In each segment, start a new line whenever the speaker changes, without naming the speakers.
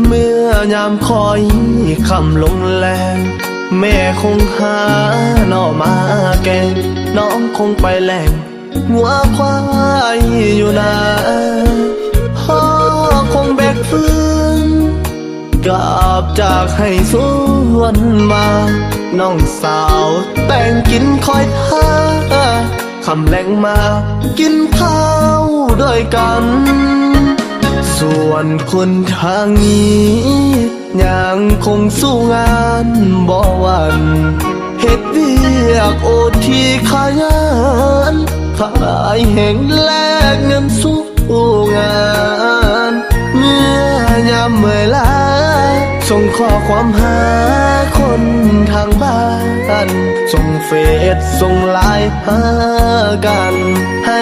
เมื่อยามคอยคำลงแรงแม่คงหาหน่อมาแกงน้องคงไปแหล่งหัวควายอยู่นาพ่อคงแบกฟื้นกลับจากให้สวนมาน้องสาวแต่งกินคอยท่าคำแหลงมากินข้าวด้วยกันส่วนคนทางนี้ยังคงสู้งานบ่หวันเฮ็ดเวียกโอทีขยันขายแห่งแลกเงินสู้งานเมื่อยามเมื่อยล้าส่งข้อความหาคนทางบ้านส่งเฟซส่งไลน์หากันให้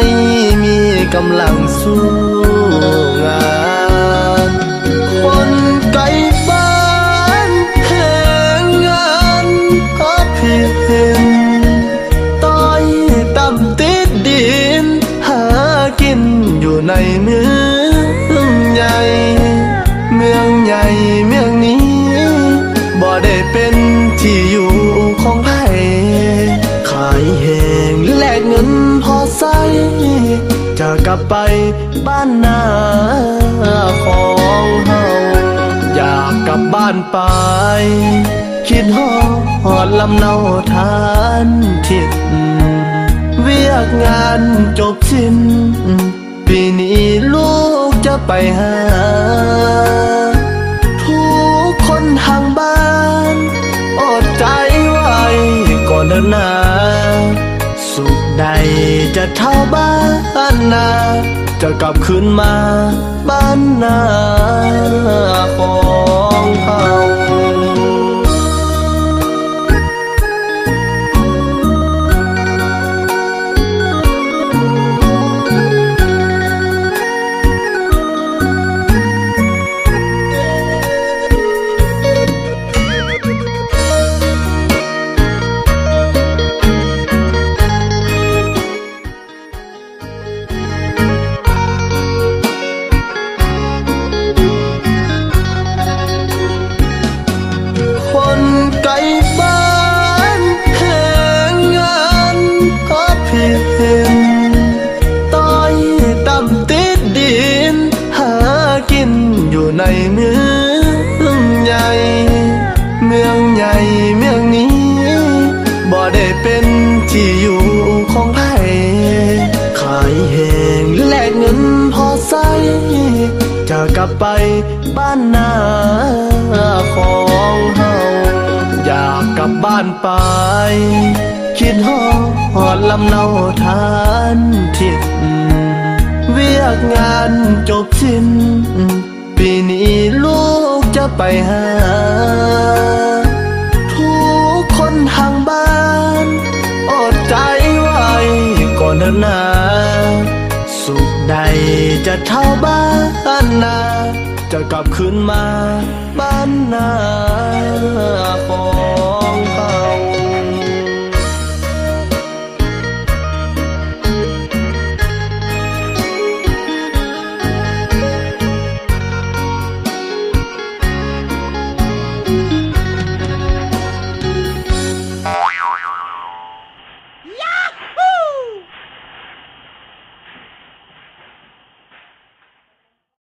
มีกำลังสู้งานคนไกลบ้านแห่งงานก็เพียงต้อยต่ำติดดินหากินอยู่ในเมืองใหญ่เมืองใหญ่เมืองนี้บ่ได้เป็นที่อยู่ของใครขายแห้งแลกเงินพอใช้จะกลับไปบ้านนาของเฮาอยากกลับบ้านไปคิดฮอดลำเนาทานทิศเวียกงานจบสิ้นปีนี้ลูกจะไปหาทุกคนทางบ้านอดใจไว้ก่อนเดินหน้าสุขใดจะเท่าบ้านนาจะกลับคืนมาบ้านนาของเฮาไกลบ้านแห่งงานก็เพียงต้อยต่ำติดดินหากินอยู่ในเมืองใหญ่เมืองใหญ่เมืองนี้บ่ได้เป็นที่อยู่ของใครขายแห้งแลกเงินพอใช้จะกลับไปบ้านนาของเฮาอยากกลับบ้านไปคิดฮอดลำเนาทานทิศเวียกงานจบสิ้นปีนี้ลูกจะไปหาทุกคนทางบ้านอดใจไว้ก่อนเดินหน้าสุขใดจะเท่าบ้านนาจะกลับคืนมาบ้านนาของเฮา